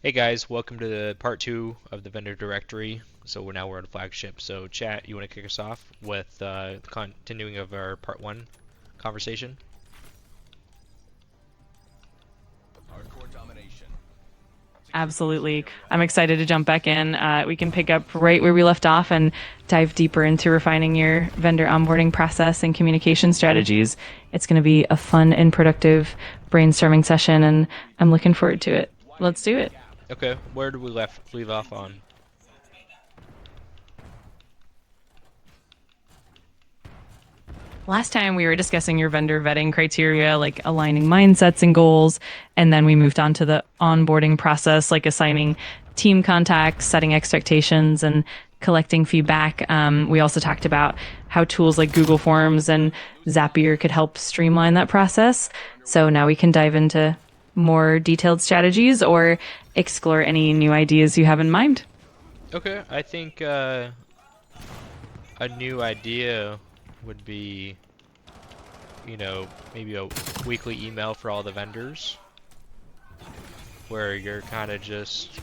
Hey guys, welcome to the part two of the vendor directory. So we're on flagship. So chat, you want to kick us off with continuing of our part one conversation? Absolutely. I'm excited to jump back in. We can pick up right where we left off and dive deeper into refining your vendor onboarding process and communication strategies. It's going to be a fun and productive brainstorming session, and I'm looking forward to it. Let's do it. Okay, where did we leave off on? Last time we were discussing your vendor vetting criteria, like aligning mindsets and goals, and then we moved on to the onboarding process, like assigning team contacts, setting expectations, and collecting feedback. We also talked about how tools like Google Forms and Zapier could help streamline that process. So now we can dive into more detailed strategies or explore any new ideas you have in mind. Okay, I think a new idea would be, maybe a weekly email for all the vendors where you're kind of just,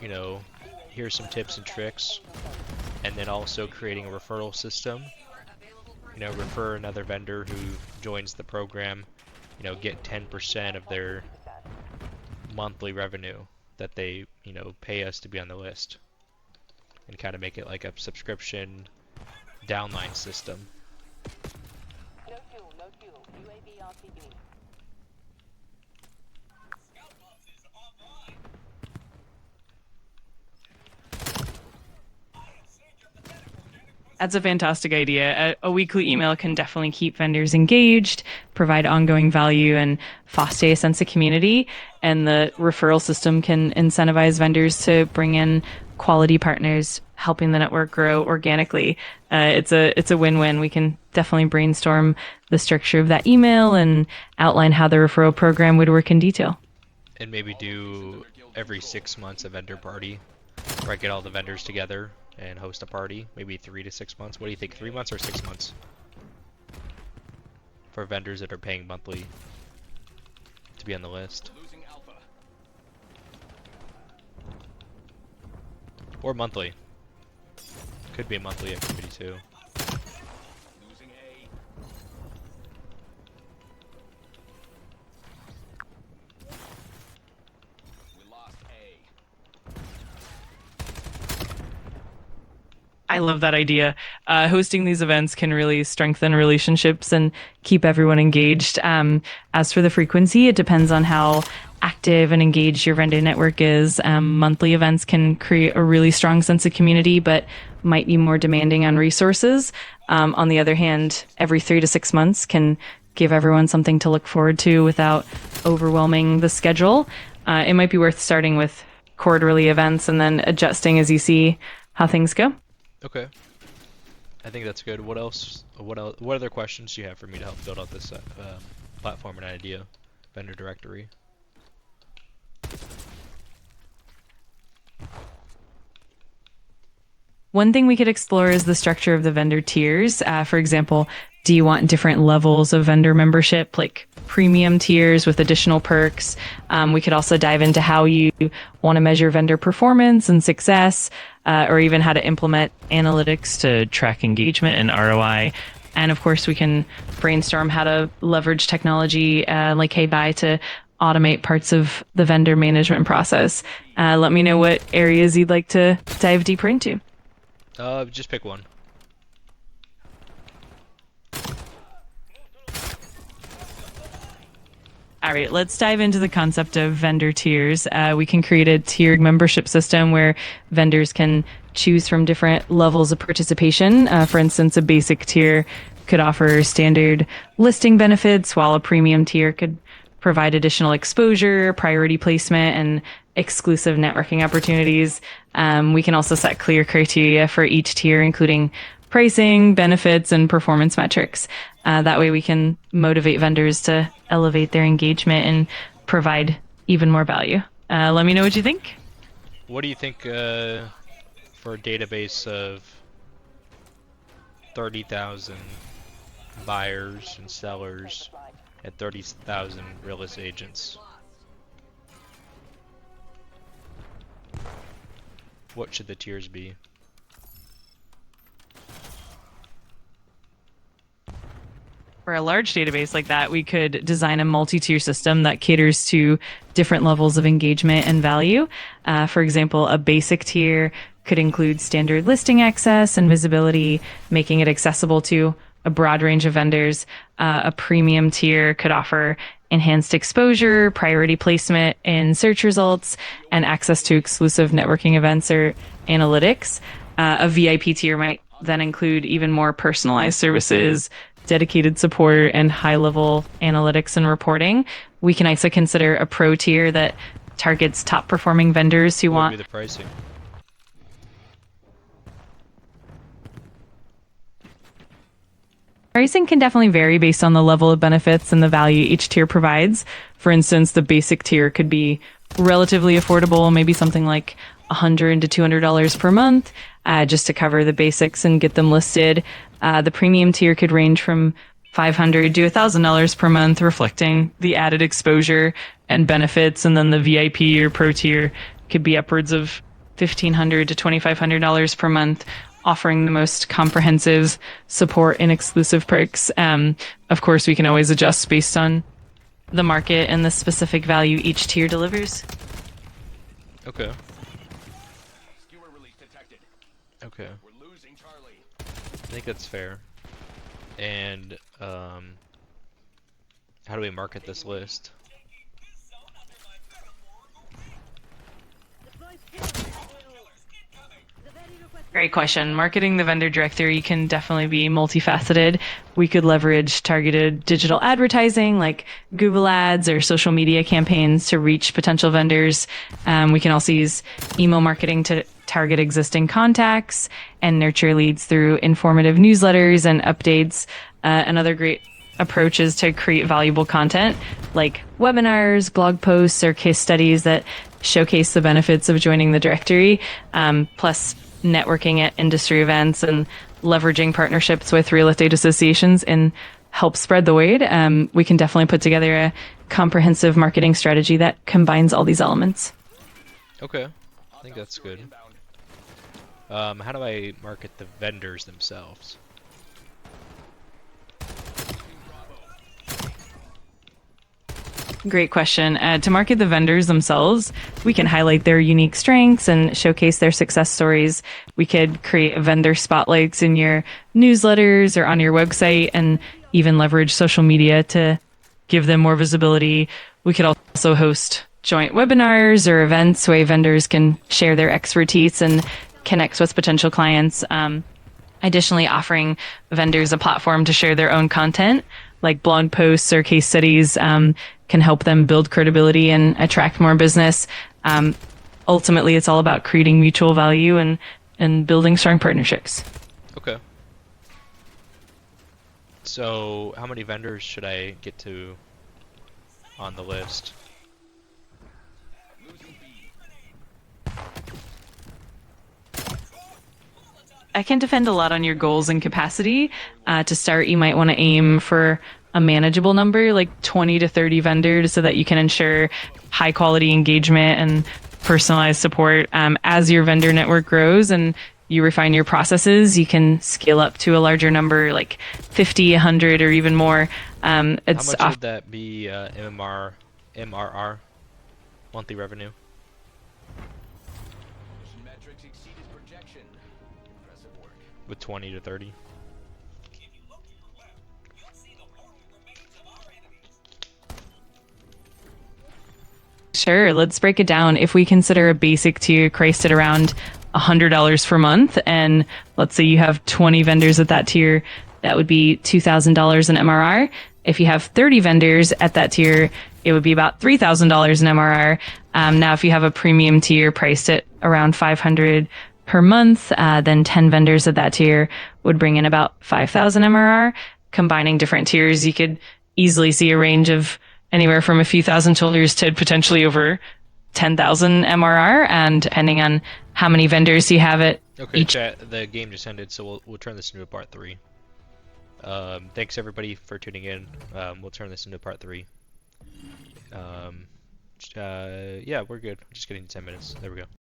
you know, here's some tips and tricks, and then also creating a referral system. Refer another vendor who joins the program, get 10% of their monthly revenue that they, pay us to be on the list, and kind of make it like a subscription downline system. That's a fantastic idea. A weekly email can definitely keep vendors engaged, provide ongoing value, and foster a sense of community. And the referral system can incentivize vendors to bring in quality partners, helping the network grow organically. It's a win-win. We can definitely brainstorm the structure of that email and outline how the referral program would work in detail. And maybe do every 6 months a vendor party where I get all the vendors together and host a party. Maybe 3 to 6 months. What do you think? 3 months or 6 months for vendors that are paying monthly to be on the list, or monthly? Could be a monthly activity too. I love that idea. Hosting these events can really strengthen relationships and keep everyone engaged. As for the frequency, it depends on how active and engaged your vendor network is. Monthly events can create a really strong sense of community, but might be more demanding on resources. On the other hand, every 3 to 6 months can give everyone something to look forward to without overwhelming the schedule. It might be worth starting with quarterly events and then adjusting as you see how things go. Okay, I think that's good. What else? What other questions do you have for me to help build out this platform and idea, vendor directory? One thing we could explore is the structure of the vendor tiers. For example, do you want different levels of vendor membership, like premium tiers with additional perks? We could also dive into how you want to measure vendor performance and success, or even how to implement analytics to track engagement and ROI. And of course, we can brainstorm how to leverage technology like HeyBuy to automate parts of the vendor management process. Let me know what areas you'd like to dive deeper into. Just pick one. All right, let's dive into the concept of vendor tiers. We can create a tiered membership system where vendors can choose from different levels of participation. For instance, a basic tier could offer standard listing benefits, while a premium tier could provide additional exposure, priority placement, and exclusive networking opportunities. We can also set clear criteria for each tier, including pricing, benefits, and performance metrics. That way, we can motivate vendors to elevate their engagement and provide even more value. Let me know what you think. What do you think for a database of 30,000 buyers and sellers and 30,000 real estate agents? What should the tiers be? For a large database like that, we could design a multi-tier system that caters to different levels of engagement and value. For example, a basic tier could include standard listing access and visibility, making it accessible to a broad range of vendors. A premium tier could offer enhanced exposure, priority placement in search results, and access to exclusive networking events or analytics. A VIP tier might then include even more personalized services, dedicated support, and high level analytics and reporting. We can also consider a pro tier that targets top performing vendors who What would want. be the pricing? Pricing can definitely vary based on the level of benefits and the value each tier provides. For instance, the basic tier could be relatively affordable, maybe something like $100 to $200 per month, just to cover the basics and get them listed. The premium tier could range from $500 to $1,000 per month, reflecting the added exposure and benefits. And then the VIP or pro tier could be upwards of $1,500 to $2,500 per month, offering the most comprehensive support and exclusive perks. Of course, we can always adjust based on the market and the specific value each tier delivers. Okay. Okay. I think that's fair. And how do we market this list? Great question. Marketing the vendor directory can definitely be multifaceted. We could leverage targeted digital advertising like Google Ads or social media campaigns to reach potential vendors. We can also use email marketing to target existing contacts and nurture leads through informative newsletters and updates. Another great approach is to create valuable content like webinars, blog posts, or case studies that showcase the benefits of joining the directory. Plus, networking at industry events and leveraging partnerships with real estate associations and help spread the word. We can definitely put together a comprehensive marketing strategy that combines all these elements. Okay, I think that's good. How do I market the vendors themselves? Great question. To market the vendors themselves, we can highlight their unique strengths and showcase their success stories. We could create vendor spotlights in your newsletters or on your website, and even leverage social media to give them more visibility. We could also host joint webinars or events where vendors can share their expertise and connect with potential clients. Additionally, offering vendors a platform to share their own content, like blog posts or case studies, can help them build credibility and attract more business. Ultimately, it's all about creating mutual value and building strong partnerships. Okay. So, how many vendors should I get to on the list? I can depend a lot on your goals and capacity. To start, you might want to aim for a manageable number, like 20 to 30 vendors, so that you can ensure high quality engagement and personalized support. As your vendor network grows and you refine your processes, you can scale up to a larger number, like 50, 100, or even more. How much would that be MRR, monthly revenue? With 20 to 30? Sure, let's break it down. If we consider a basic tier priced at around $100 per month, and let's say you have 20 vendors at that tier, that would be $2,000 in MRR. If you have 30 vendors at that tier, it would be about $3,000 in MRR. Now, if you have a premium tier priced at around $500 per month, then 10 vendors at that tier would bring in about 5,000 MRR. Combining different tiers, you could easily see a range of anywhere from a few thousand dollars to potentially over 10,000 MRR, and depending on how many vendors you have at Okay, each. chat, the game just ended, so we'll turn this into a part 3. Thanks everybody for tuning in. We'll turn this into part 3. Yeah, we're good. Just getting 10 minutes. There we go.